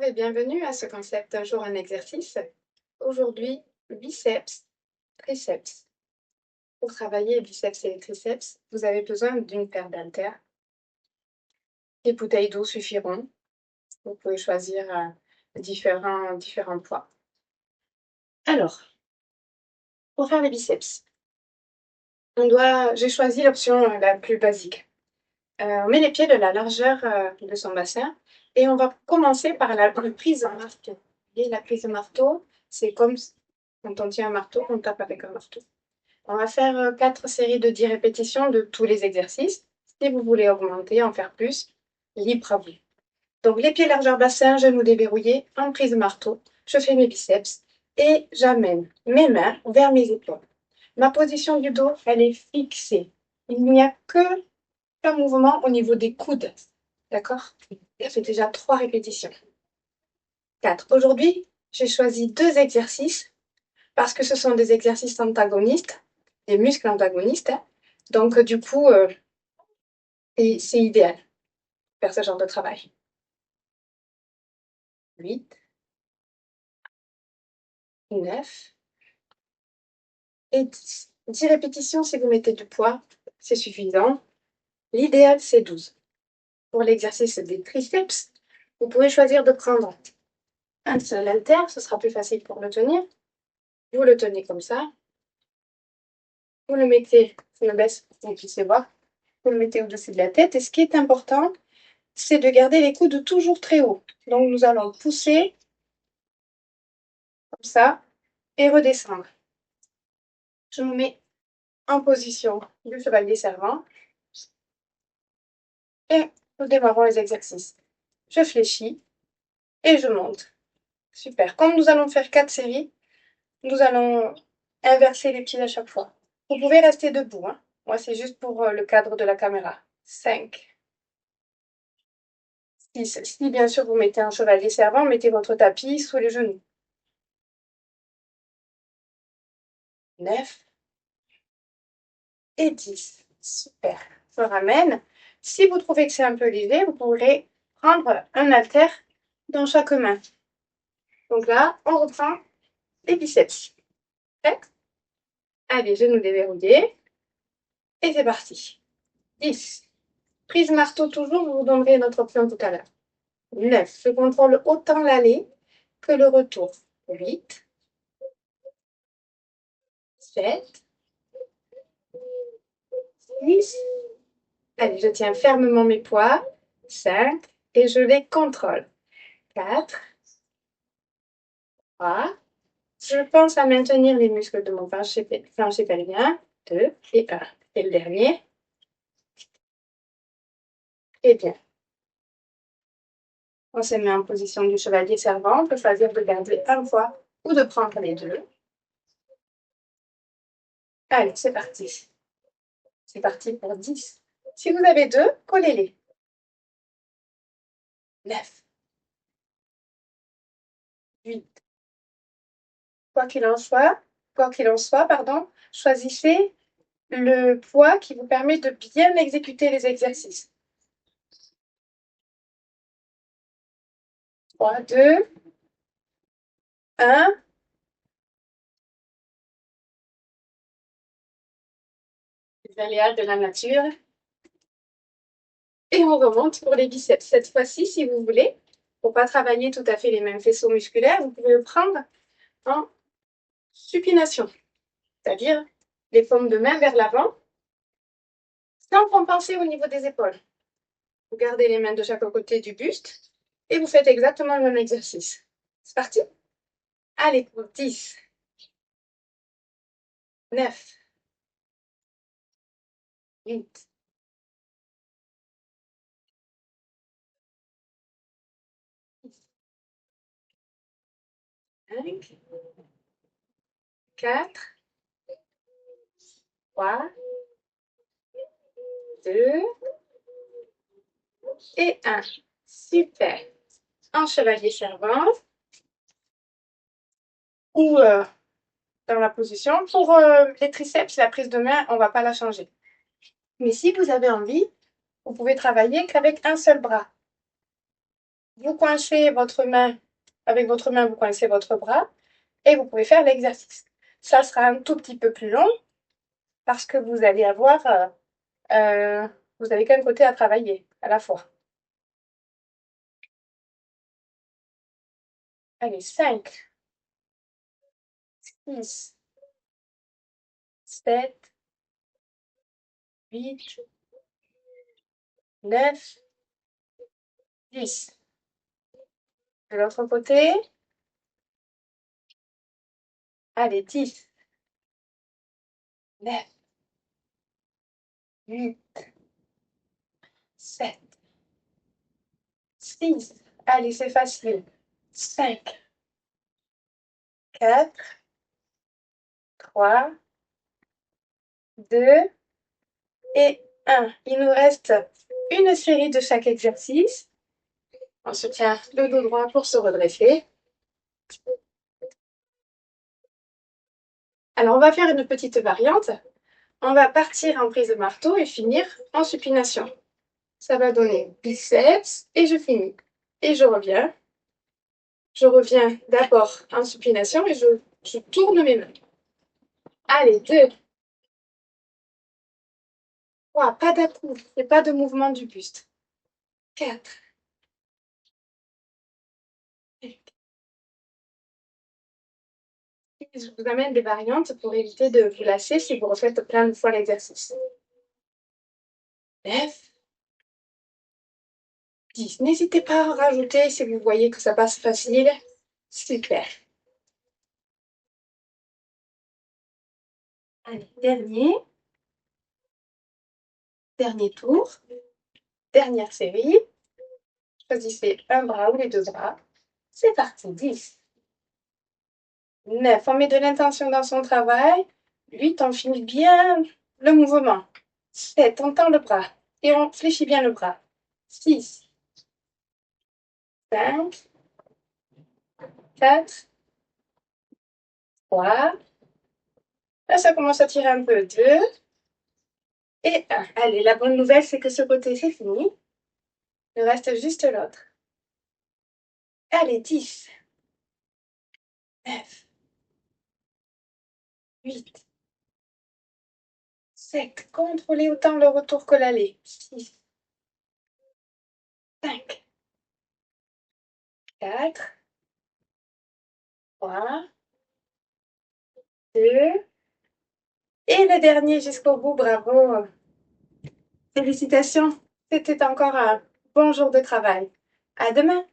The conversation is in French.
Bonjour et bienvenue à ce concept un jour un exercice. Aujourd'hui, biceps, triceps. Pour travailler les biceps et les triceps, vous avez besoin d'une paire d'haltères. Les bouteilles d'eau suffiront. Vous pouvez choisir différents poids. Alors, pour faire les biceps, j'ai choisi l'option la plus basique. On met les pieds de la largeur de son bassin et on va commencer par la prise en marteau. Et la prise de marteau, c'est comme quand on tient un marteau, on tape avec un marteau. On va faire 4 séries de 10 répétitions de tous les exercices. Si vous voulez augmenter, en faire plus, libre à vous. Donc les pieds largeur bassin, genoux déverrouillés, en prise de marteau, je fais mes biceps et j'amène mes mains vers mes épaules. Ma position du dos, elle est fixée. Il n'y a que un mouvement au niveau des coudes. D'accord? Ça fait déjà 3 répétitions. 4. Aujourd'hui, j'ai choisi 2 exercices parce que ce sont des exercices antagonistes, des muscles antagonistes. Donc, du coup, c'est idéal pour faire ce genre de travail. 8, 9 et 10. 10 répétitions, si vous mettez du poids, c'est suffisant. L'idéal, c'est 12. Pour l'exercice des triceps, vous pouvez choisir de prendre un seul haltère, ce sera plus facile pour le tenir. Vous le tenez comme ça. Vous le mettez, je me baisse pour que vous puissiez voir. Vous le mettez au-dessus de la tête. Et ce qui est important, c'est de garder les coudes toujours très hauts. Donc, nous allons pousser comme ça et redescendre. Je me mets en position du chevalier servant et nous démarrons les exercices. Je fléchis et je monte. Super. Comme nous allons faire 4 séries, nous allons inverser les pieds à chaque fois. Vous pouvez rester debout. Hein. Moi, c'est juste pour le cadre de la caméra. 5. 6. Si bien sûr vous mettez un chevalier servant, mettez votre tapis sous les genoux. 9 et 10. Super. Je ramène. Si vous trouvez que c'est un peu léger, vous pourrez prendre un haltère dans chaque main. Donc là, on reprend les biceps. Prêt? Allez, genoux déverrouillés. Et c'est parti. 10. Prise marteau toujours, je vous donnerai notre option tout à l'heure. 9. Je contrôle autant l'aller que le retour. 8. 7. 6. Allez, je tiens fermement mes poids. 5. Et je les contrôle. 4. 3. Je pense à maintenir les muscles de mon plancher pelvien. 2 et 1. Et le dernier. Et bien. On se met en position du chevalier servant. On peut choisir de garder un poids ou de prendre les deux. Allez, c'est parti. C'est parti pour 10. Si vous avez 2, collez-les. 9. 8. Quoi qu'il en soit, choisissez le poids qui vous permet de bien exécuter les exercices. 3, 2, 1. Les aléas de la nature. Et on remonte pour les biceps. Cette fois-ci, si vous voulez, pour ne pas travailler tout à fait les mêmes faisceaux musculaires, vous pouvez le prendre en supination, c'est-à-dire les paumes de main vers l'avant, sans compenser au niveau des épaules. Vous gardez les mains de chaque côté du buste et vous faites exactement le même exercice. C'est parti? Allez, pour 10, 9, 8, 5, 4, 3, 2 et 1. Super. En chevalier servant ou dans la position. Pour les triceps, la prise de main, on ne va pas la changer. Mais si vous avez envie, vous pouvez travailler qu'avec un seul bras. Vous coincez votre main, avec votre main, vous coincez votre bras et vous pouvez faire l'exercice. Ça sera un tout petit peu plus long parce que vous allez avoir, vous avez qu'un côté à travailler à la fois. Allez, 5, 6, 7, 8, 9, 10. De l'autre côté, allez, 10, 9, 8, 7, 6. Allez, c'est facile. 5, 4, 3, 2 et 1. Il nous reste une série de chaque exercice. On se tient le dos droit pour se redresser. Alors, on va faire une petite variante. On va partir en prise de marteau et finir en supination. Ça va donner biceps et je finis. Et je reviens. Je reviens d'abord en supination et je tourne mes mains. Allez, 2, 3, pas d'appui et pas de mouvement du buste. 4, 5. Je vous amène des variantes pour éviter de vous lasser si vous refaites plein de fois l'exercice. 9, 10. N'hésitez pas à en rajouter si vous voyez que ça passe facile. Super. Allez, dernier tour, dernière série. Choisissez un bras ou les deux bras. C'est parti, 10. 9, on met de l'intention dans son travail. 8, on finit bien le mouvement. 7, on tend le bras et on fléchit bien le bras. 6, 5, 4, 3. Là, ça commence à tirer un peu. 2 et 1. Allez, la bonne nouvelle, c'est que ce côté, c'est fini. Il reste juste l'autre. Allez, 10, 9, 8, 7. Contrôlez autant le retour que l'aller. 6, 5, 4, 3, 2, et le dernier jusqu'au bout. Bravo. Félicitations. C'était encore un bon jour de travail. À demain.